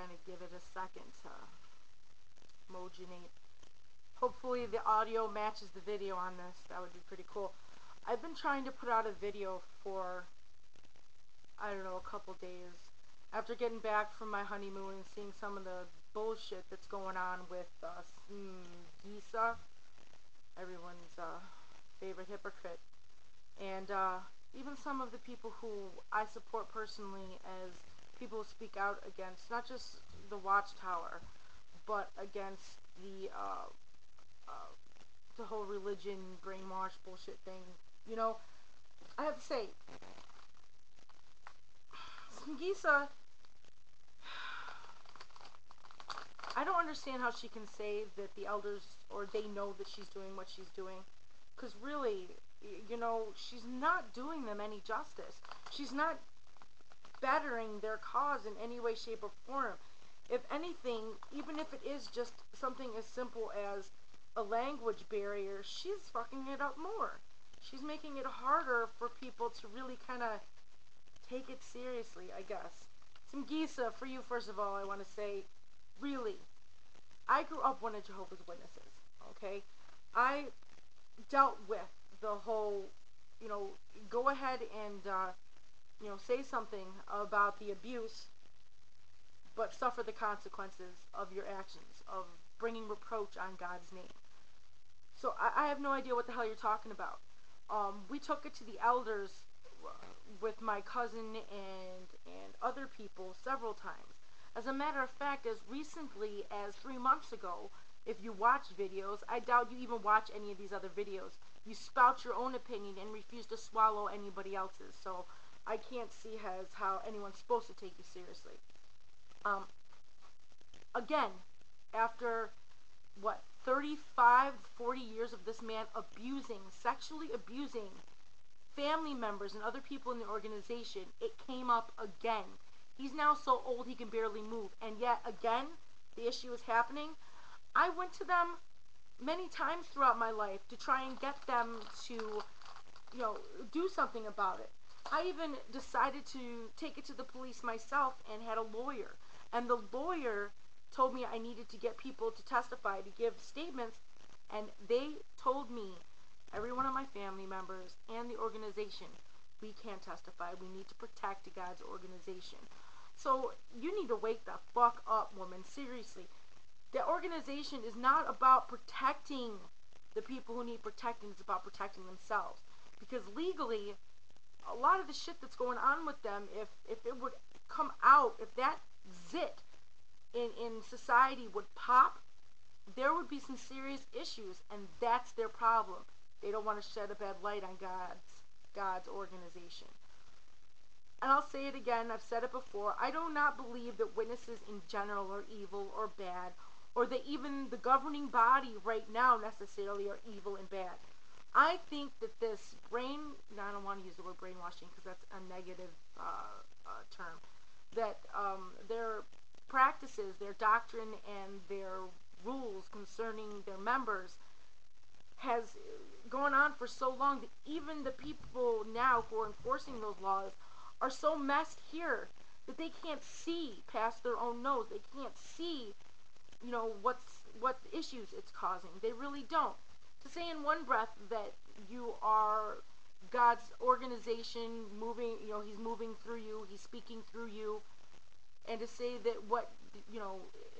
gonna give it a second to mogenate. Hopefully the audio matches the video on this. That would be pretty cool. I've been trying to put out a video for, I don't know, a couple days. After getting back from my honeymoon and seeing some of the bullshit that's going on with Smagisa, everyone's favorite hypocrite, and even some of the people who I support personally as people who speak out against not just the Watchtower, but against the whole religion brainwash bullshit thing. You know, I have to say, Smagisa, I don't understand how she can say that the elders, or they know that she's doing what she's doing. Because really, you know, she's not doing them any justice. She's not bettering their cause in any way, shape, or form. If anything, even if it is just something as simple as a language barrier, she's fucking it up more. She's making it harder for people to really kind of take it seriously, I guess. Smagisa, for you, first of all, I want to say, really, I grew up one of Jehovah's Witnesses, okay? I dealt with the whole, you know, go ahead and, you know, say something about the abuse, but suffer the consequences of your actions, of bringing reproach on God's name. So I have no idea what the hell you're talking about. We took it to the elders with my cousin and other people several times. As a matter of fact, as recently as 3 months ago, if you watch videos, I doubt you even watch any of these other videos. You spout your own opinion and refuse to swallow anybody else's. So I can't see as how anyone's supposed to take you seriously. Again, after, what, 35, 40 years of this man sexually abusing family members and other people in the organization, it came up again. He's now so old he can barely move, and yet again, the issue is happening. I went to them many times throughout my life to try and get them to, you know, do something about it. I even decided to take it to the police myself and had a lawyer. And the lawyer told me I needed to get people to testify, to give statements, and they told me, every one of my family members and the organization, we can't testify. We need to protect God's organization. So you need to wake the fuck up, woman. Seriously. The organization is not about protecting the people who need protecting. It's about protecting themselves. Because legally, a lot of the shit that's going on with them, if it would come out, if that zit in society would pop, there would be some serious issues, and that's their problem. They don't want to shed a bad light on God's organization. And I'll say it again, I've said it before, I do not believe that witnesses in general are evil or bad, or that even the governing body right now necessarily are evil and bad. I think that this I don't want to use the word brainwashing because that's a negative term, that their practices, their doctrine, and their rules concerning their members has gone on for so long that even the people now who are enforcing those laws are so messed here that they can't see past their own nose. They can't see, you know, what issues it's causing. They really don't. To say in one breath that you are God's organization moving, you know, he's moving through you, he's speaking through you, and to say that what, you know,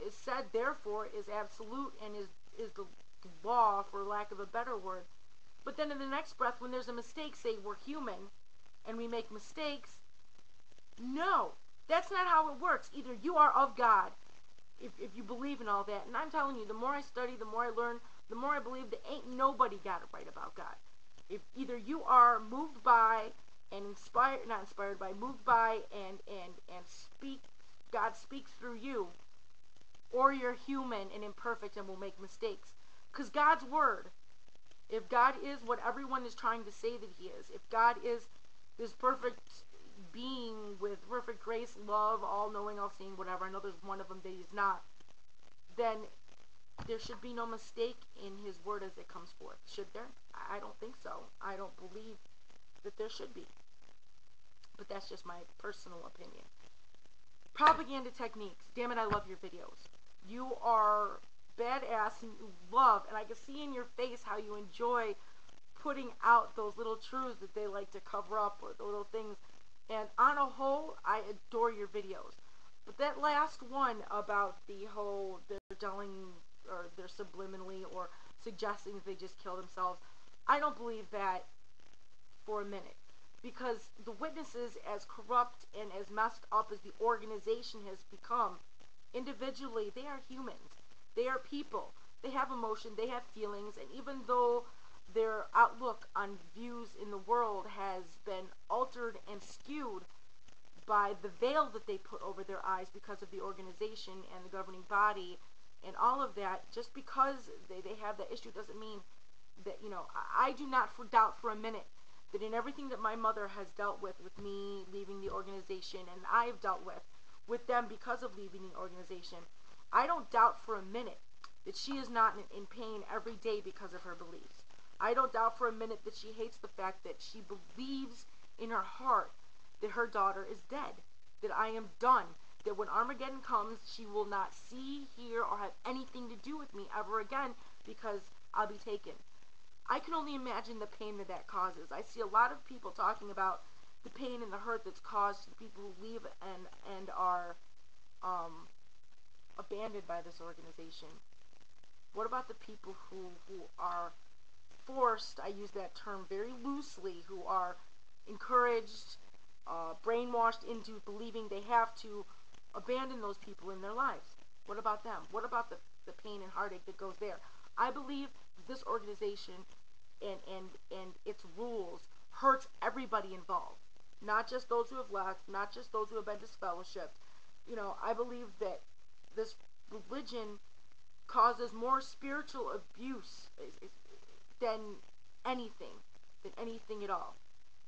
is said therefore is absolute and is the law, for lack of a better word. But then in the next breath, when there's a mistake, say we're human and we make mistakes. No, that's not how it works. Either you are of God, if you believe in all that. And I'm telling you, the more I study, the more I learn, the more I believe that ain't nobody got it right about God. If either you are moved by and moved by and speak, God speaks through you, or you're human and imperfect and will make mistakes. Because God's word, if God is what everyone is trying to say that he is, if God is this perfect being with perfect grace, love, all-knowing, all-seeing, whatever, I know there's one of them that he's not, then there should be no mistake in his word as it comes forth. Should there? I don't think so. I don't believe that there should be. But that's just my personal opinion. Propaganda Techniques. Damn it, I love your videos. You are badass and you love, and I can see in your face how you enjoy putting out those little truths that they like to cover up, or the little things. And on a whole, I adore your videos. But that last one about the whole, they're telling, or they're subliminally or suggesting that they just kill themselves, I don't believe that for a minute. Because the witnesses, as corrupt and as messed up as the organization has become, individually, they are humans. They are people. They have emotion, they have feelings, and even though their outlook on views in the world has been altered and skewed by the veil that they put over their eyes because of the organization and the governing body and all of that, just because they have that issue doesn't mean that, I do not doubt for a minute that in everything that my mother has dealt with me leaving the organization, and I've dealt with them because of leaving the organization, I don't doubt for a minute that she is not in pain every day because of her beliefs. I don't doubt for a minute that she hates the fact that she believes in her heart that her daughter is dead, that I am done, that when Armageddon comes, she will not see, hear, or have anything to do with me ever again because I'll be taken. I can only imagine the pain that causes. I see a lot of people talking about the pain and the hurt that's caused to the people who leave and are abandoned by this organization. What about the people who are forced, I use that term very loosely, who are encouraged, brainwashed into believing they have to abandon those people in their lives? What about them? What about the pain and heartache that goes there? I believe this organization and its rules hurts everybody involved. Not just those who have left, not just those who have been disfellowshipped. I believe that this religion causes more spiritual abuse than anything at all.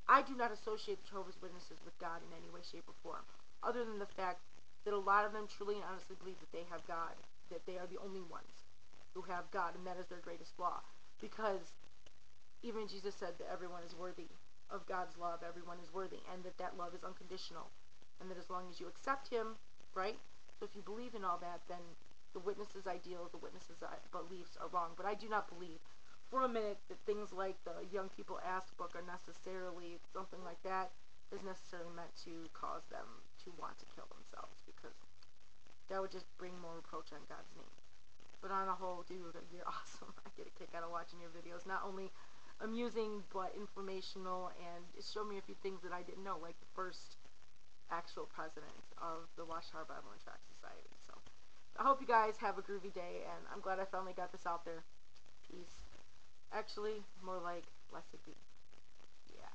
I do not associate the Jehovah's Witnesses with God in any way, shape, or form, other than the fact that a lot of them truly and honestly believe that they have God, that they are the only ones who have God, and that is their greatest flaw. Because even Jesus said that everyone is worthy of God's love, everyone is worthy, and that love is unconditional, and that as long as you accept Him, right? So if you believe in all that, then the witnesses' ideals, the witnesses' beliefs are wrong. But I do not believe for a minute that things like the Young People Ask book are necessarily, something like that, is necessarily meant to cause them to want to kill themselves, because that would just bring more reproach on God's name. But on a whole, dude, you're awesome. I get a kick out of watching your videos. Not only amusing, but informational, and it showed me a few things that I didn't know, like the first actual president of the Watchtower Bible and Tract Society. So I hope you guys have a groovy day, and I'm glad I finally got this out there. Peace. Actually, more like blessed be. Yeah.